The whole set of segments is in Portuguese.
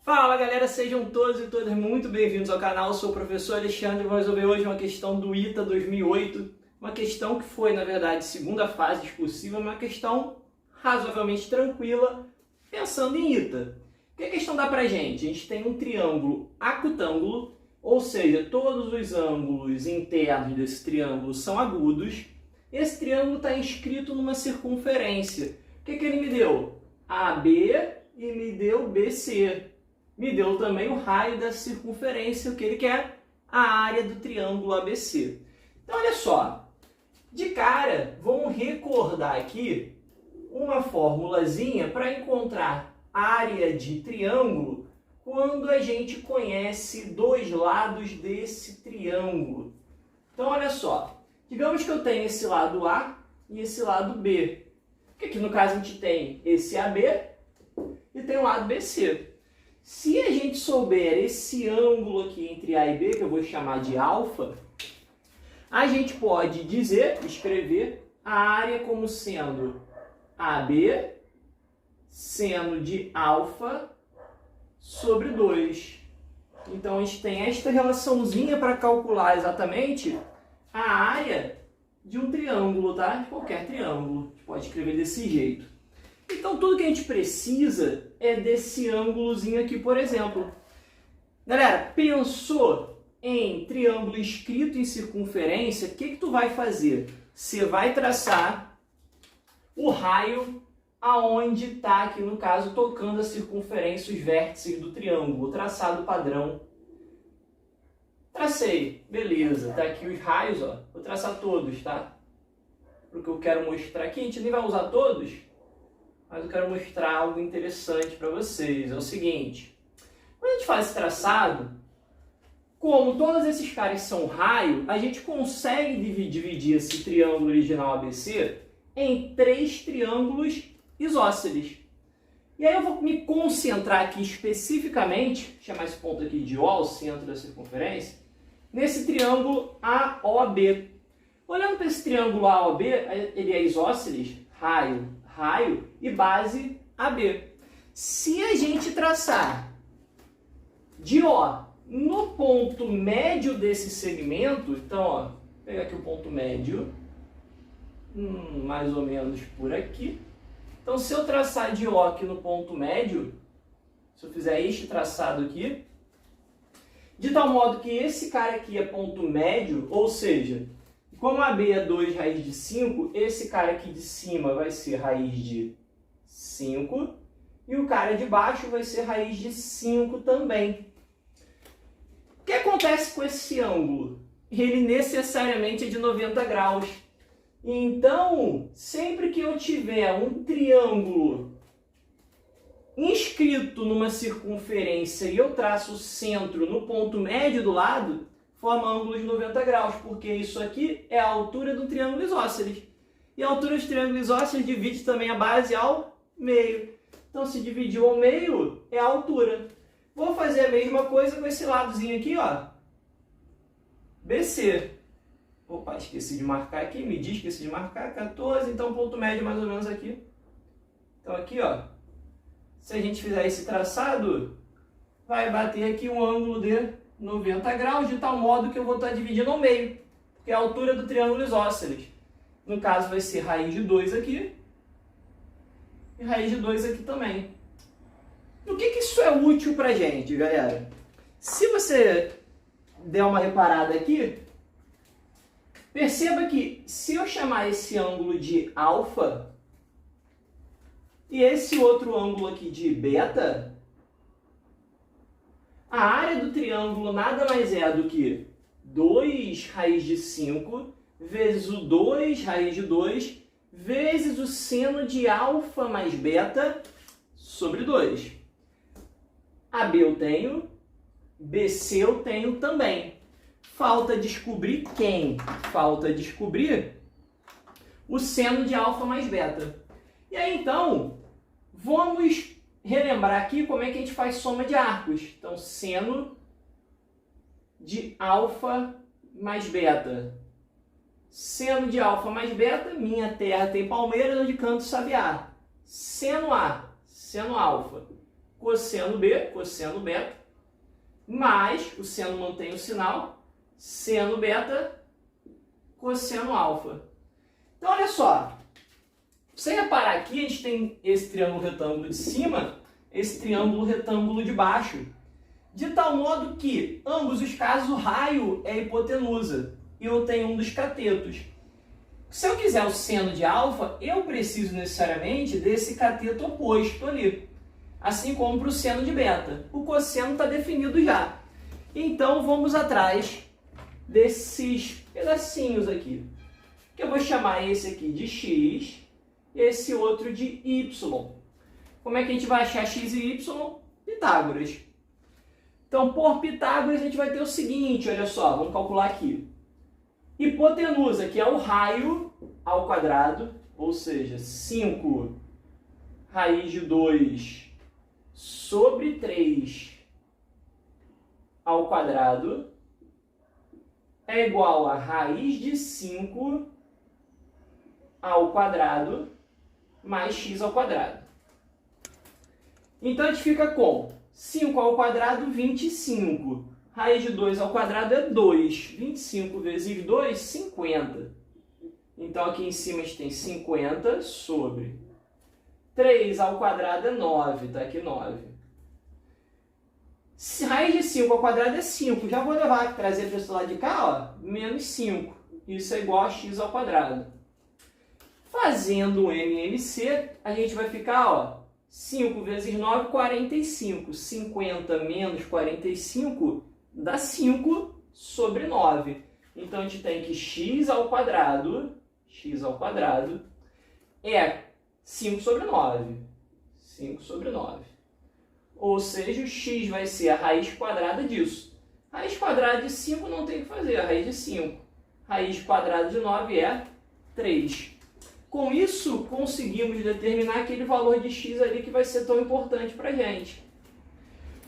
Fala galera, sejam todos e todas muito bem-vindos ao canal. Eu sou o professor Alexandre e vou resolver hoje uma questão do ITA 2008. Uma questão que foi, na verdade, segunda fase discursiva, uma questão razoavelmente tranquila, pensando em ITA. O que a questão dá pra gente? A gente tem um triângulo acutângulo, ou seja, todos os ângulos internos desse triângulo são agudos. Esse triângulo está inscrito numa circunferência. O que ele me deu? AB e me deu BC. Me deu também o raio da circunferência, o que ele quer? A área do triângulo ABC. Então, olha só. De cara, vamos recordar aqui uma formulazinha para encontrar área de triângulo quando a gente conhece dois lados desse triângulo. Então, olha só. Digamos que eu tenho esse lado A e esse lado B. Porque aqui no caso a gente tem esse AB e tem o lado BC. Se a gente souber esse ângulo aqui entre A e B, que eu vou chamar de alfa, a gente pode escrever a área como sendo AB seno de alfa sobre 2. Então a gente tem esta relaçãozinha para calcular exatamente a área de um triângulo, tá? De qualquer triângulo. A gente pode escrever desse jeito. Então, tudo que a gente precisa é desse ângulozinho aqui, por exemplo. Galera, pensou em triângulo inscrito em circunferência, o que tu vai fazer? Você vai traçar o raio aonde está, aqui no caso, tocando a circunferência, os vértices do triângulo, o traçado padrão. Tracei, beleza, tá aqui os raios, ó. Vou traçar todos, tá? Porque eu quero mostrar aqui, a gente nem vai usar todos, mas eu quero mostrar algo interessante para vocês. É o seguinte, quando a gente faz esse traçado, como todos esses caras são raio, a gente consegue dividir esse triângulo original ABC em 3 triângulos isósceles. E aí eu vou me concentrar aqui especificamente, chamar esse ponto aqui de O, o centro da circunferência, nesse triângulo AOB. Olhando para esse triângulo AOB, ele é isósceles, raio, raio e base AB. Se a gente traçar de O no ponto médio desse segmento, então, ó, vou pegar aqui o ponto médio, mais ou menos por aqui. Então, se eu traçar de O aqui no ponto médio, se eu fizer este traçado aqui, de tal modo que esse cara aqui é ponto médio, ou seja, como AB é 2 raiz de 5, esse cara aqui de cima vai ser raiz de 5 e o cara de baixo vai ser raiz de 5 também. O que acontece com esse ângulo? Ele necessariamente é de 90 graus. Então, sempre que eu tiver um triângulo inscrito numa circunferência e eu traço o centro no ponto médio do lado, forma ângulo de 90 graus, porque isso aqui é a altura do triângulo isósceles. E a altura dos triângulos isósceles divide também a base ao meio. Então, se dividiu ao meio, é a altura. Vou fazer a mesma coisa com esse ladozinho aqui, ó. BC. Opa, esqueci de marcar aqui, esqueci de marcar, 14, então ponto médio mais ou menos aqui. Então aqui, ó, se a gente fizer esse traçado, vai bater aqui um ângulo de 90 graus, de tal modo que eu vou estar dividindo ao meio, que é a altura do triângulo isósceles. No caso vai ser raiz de 2 aqui, e raiz de 2 aqui também. No que isso é útil pra gente, galera? Se você der uma reparada aqui, perceba que se eu chamar esse ângulo de alfa e esse outro ângulo aqui de beta, a área do triângulo nada mais é do que 2 raiz de 5 vezes o 2 raiz de 2 vezes o seno de alfa mais beta sobre 2. AB eu tenho, BC eu tenho também. Falta descobrir quem? Falta descobrir o seno de alfa mais beta. E aí, então, vamos relembrar aqui como é que a gente faz soma de arcos. Então, seno de alfa mais beta. Seno de alfa mais beta, minha terra tem palmeiras, onde canto sabiá. Seno A, seno alfa. cosseno B, cosseno beta, mais, o seno mantém o sinal, seno beta, cosseno alfa. Então, olha só, se você reparar aqui, a gente tem esse triângulo retângulo de cima, esse triângulo retângulo de baixo, de tal modo que, ambos os casos, o raio é a hipotenusa, e eu tenho um dos catetos. Se eu quiser o seno de alfa, eu preciso necessariamente desse cateto oposto ali, assim como para o seno de beta. O cosseno está definido já. Então, vamos atrás desses pedacinhos aqui, que eu vou chamar esse aqui de x, e esse outro de y. Como é que a gente vai achar x e y? Pitágoras. Então, por Pitágoras, a gente vai ter o seguinte, olha só, vamos calcular aqui. Hipotenusa, que é o raio ao quadrado, ou seja, 5 raiz de 2 sobre 3 ao quadrado, é igual a raiz de 5 ao quadrado mais x ao quadrado. Então, a gente fica com 5 ao quadrado, 25. Raiz de 2 ao quadrado é 2. 25 vezes 2, 50. Então, aqui em cima a gente tem 50 sobre 3 ao quadrado é 9. Está aqui 9. Raiz de 5 ao quadrado é 5. Já vou levar aqui, trazer para esse lado de cá, ó, menos 5. Isso é igual a x ao quadrado. Fazendo o MMC, a gente vai ficar, ó, 5 vezes 9, 45. 50 menos 45 dá 5 sobre 9. Então, a gente tem que x ao quadrado é 5 sobre 9. 5 sobre 9. Ou seja, o x vai ser a raiz quadrada disso. Raiz quadrada de 5 não tem o que fazer, a raiz de 5. Raiz quadrada de 9 é 3. Com isso, conseguimos determinar aquele valor de x ali que vai ser tão importante para a gente.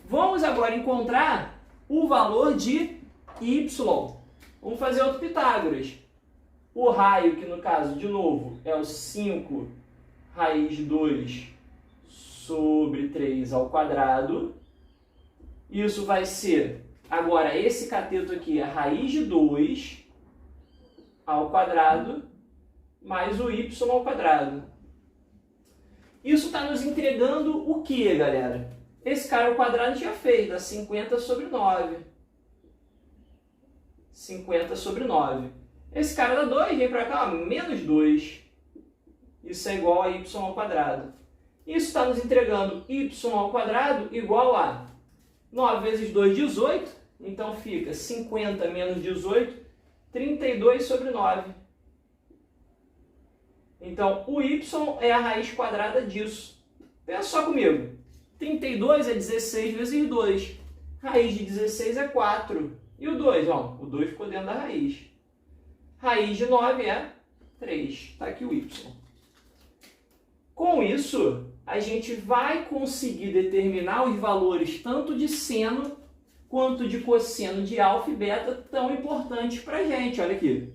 Vamos agora encontrar o valor de y. Vamos fazer outro Pitágoras. O raio, que no caso, de novo, é o 5 raiz de 2 sobre 3 ao quadrado. Isso vai ser, agora, esse cateto aqui é a raiz de 2 ao quadrado mais o y ao quadrado. Isso está nos entregando o que, galera? Esse cara ao quadrado já fez, dá 50 sobre 9. 50 sobre 9. Esse cara dá 2, vem para cá, ó, menos 2. Isso é igual a y ao quadrado. Isso está nos entregando y ao quadrado igual a 9 vezes 2, 18. Então fica 50 menos 18, 32 sobre 9. Então, o y é a raiz quadrada disso. Pensa só comigo. 32 é 16 vezes 2. Raiz de 16 é 4. E o 2? Ó, o 2 ficou dentro da raiz. Raiz de 9 é 3. Está aqui o y. Com isso, a gente vai conseguir determinar os valores tanto de seno quanto de cosseno de alfa e beta tão importantes para a gente. Olha aqui.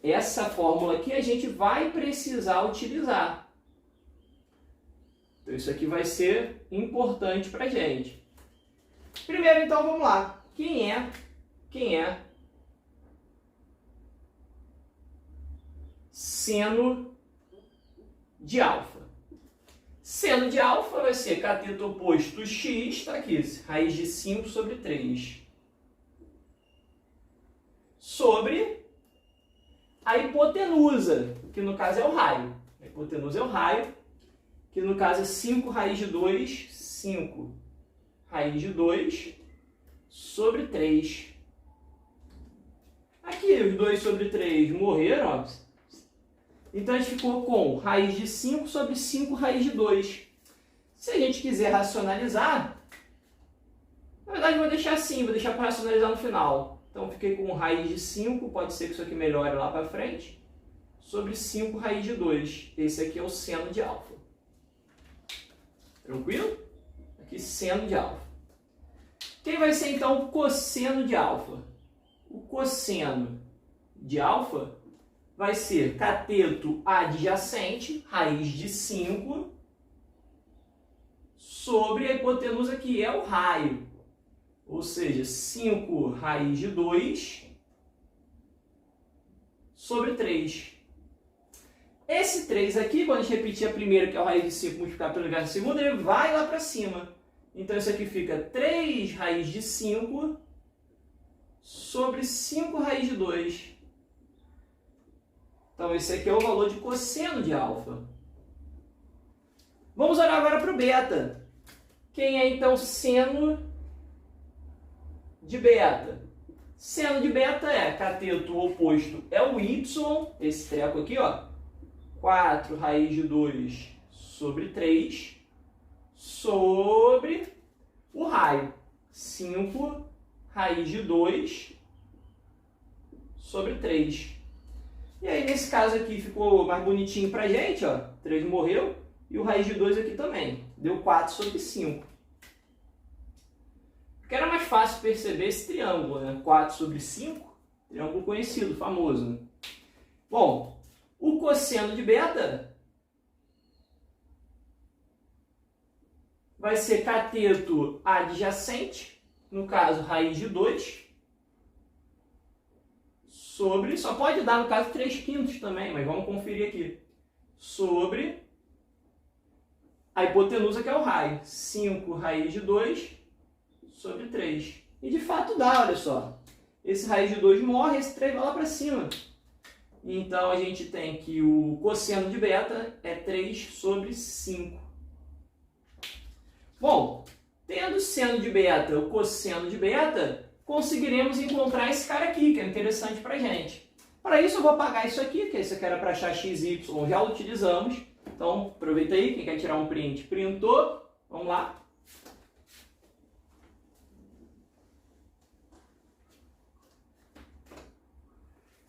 Essa fórmula aqui a gente vai precisar utilizar. Então, isso aqui vai ser importante para a gente. Primeiro, então, vamos lá. Quem é seno de alfa? Seno de alfa vai ser cateto oposto x, está aqui, raiz de 5 sobre 3, sobre a hipotenusa, que no caso é o raio. A hipotenusa é o raio, que no caso é 5 raiz de 2, 5 raiz de 2 sobre 3. Aqui, os 2 sobre 3 morreram, ó. Então, a gente ficou com raiz de 5 sobre 5 raiz de 2. Se a gente quiser racionalizar, na verdade, eu vou deixar assim, vou deixar para racionalizar no final. Então, fiquei com raiz de 5, pode ser que isso aqui melhore lá para frente, sobre 5 raiz de 2. Esse aqui é o seno de alfa. Tranquilo? Aqui, seno de alfa. Quem vai ser, então, o cosseno de alfa? O cosseno de alfa vai ser cateto adjacente, raiz de 5, sobre a hipotenusa, que é o raio. Ou seja, 5 raiz de 2 sobre 3. Esse 3 aqui, quando a gente repetir a primeira, que é o raiz de 5, multiplicar pelo inverso da segunda, ele vai lá para cima. Então, isso aqui fica 3 raiz de 5 sobre 5 raiz de 2. Então, esse aqui é o valor de cosseno de alfa. Vamos olhar agora para o beta. Quem é, então, seno de beta? Seno de beta é cateto oposto é o y, esse treco aqui, ó, 4 raiz de 2 sobre 3, sobre o raio, 5 raiz de 2 sobre 3. E aí, nesse caso aqui, ficou mais bonitinho pra gente, ó, 3 morreu, e o raiz de 2 aqui também, deu 4 sobre 5. Porque era mais fácil perceber esse triângulo, né? 4 sobre 5, triângulo conhecido, famoso. Né? Bom, o cosseno de beta vai ser cateto adjacente, no caso, raiz de 2, sobre, só pode dar, no caso, 3/5 também, mas vamos conferir aqui, sobre a hipotenusa, que é o raio, 5 raiz de 2 sobre 3. E de fato dá, olha só. Esse raiz de 2 morre, esse 3 vai lá para cima. Então, a gente tem que o cosseno de beta é 3 sobre 5. Bom, tendo seno de beta, o cosseno de beta, conseguiremos encontrar esse cara aqui, que é interessante para a gente. Para isso, eu vou apagar isso aqui, que esse aqui era para achar x, y, já utilizamos. Então, aproveita aí, quem quer tirar um print, printou. Vamos lá.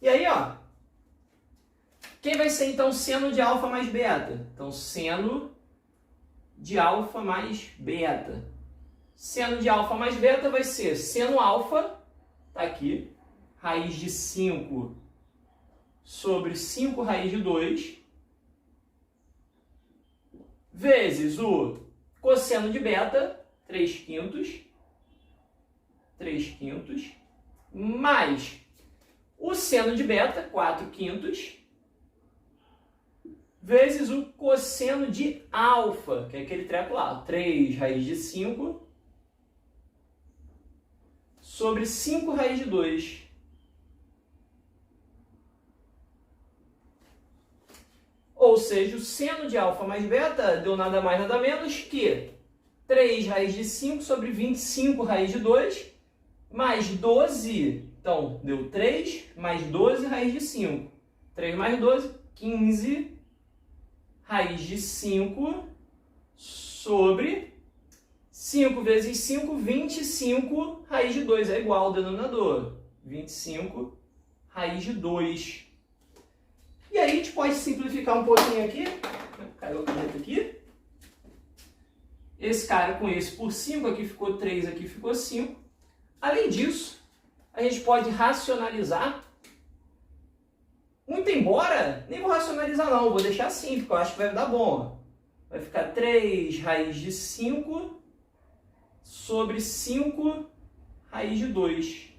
E aí, ó, quem vai ser, então, seno de alfa mais beta? Então, seno de alfa mais beta. Seno de alfa mais beta vai ser seno alfa, tá aqui, raiz de 5 sobre 5 raiz de 2, vezes o cosseno de beta, 3/5, mais o seno de beta, 4/5, vezes o cosseno de alfa, que é aquele treco lá, 3 raiz de 5 sobre 5 raiz de 2. Ou seja, o seno de alfa mais beta deu nada mais nada menos que 3 raiz de 5 sobre 25 raiz de 2, mais 12, então deu 3 mais 12 raiz de 5. 3 mais 12, 15 raiz de 5 sobre 5 vezes 5, 25 raiz de 2. É igual ao denominador. 25 raiz de 2. E aí a gente pode simplificar um pouquinho aqui. Caiu a caneta aqui. Esse cara com esse por 5, aqui ficou 3, aqui ficou 5. Além disso, a gente pode racionalizar. Muito embora, nem vou racionalizar não, vou deixar assim, porque eu acho que vai dar bom. Vai ficar 3 raiz de 5 sobre 5 raiz de 2.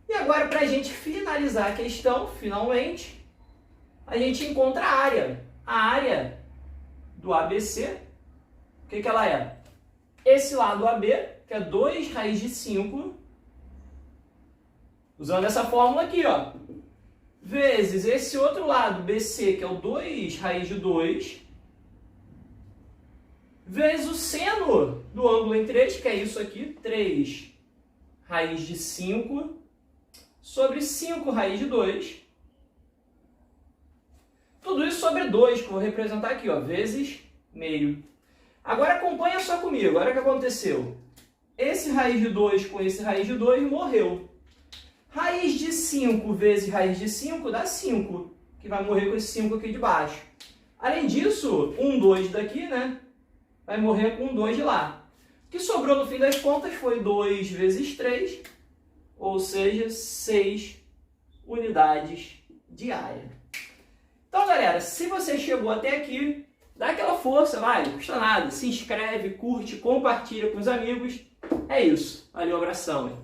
E agora, para a gente finalizar a questão, finalmente, a gente encontra a área. A área do ABC, o que ela é? Esse lado AB, que é 2 raiz de 5, usando essa fórmula aqui, ó, vezes esse outro lado, BC, que é o 2 raiz de 2, vezes o seno do ângulo entre eles, que é isso aqui, 3 raiz de 5 sobre 5 raiz de 2. Tudo isso sobre 2, que eu vou representar aqui, ó, vezes meio. Agora acompanha só comigo, olha o que aconteceu. Esse raiz de 2 com esse raiz de 2 morreu. Raiz de 5 vezes raiz de 5 dá 5, que vai morrer com esse 5 aqui de baixo. Além disso, 2 daqui, né, vai morrer com 2 de lá. O que sobrou no fim das contas foi 2 vezes 3, ou seja, 6 unidades de área. Então, galera, se você chegou até aqui, dá aquela força, vai, não custa nada. Se inscreve, curte, compartilha com os amigos. É isso. Valeu, abração. Hein?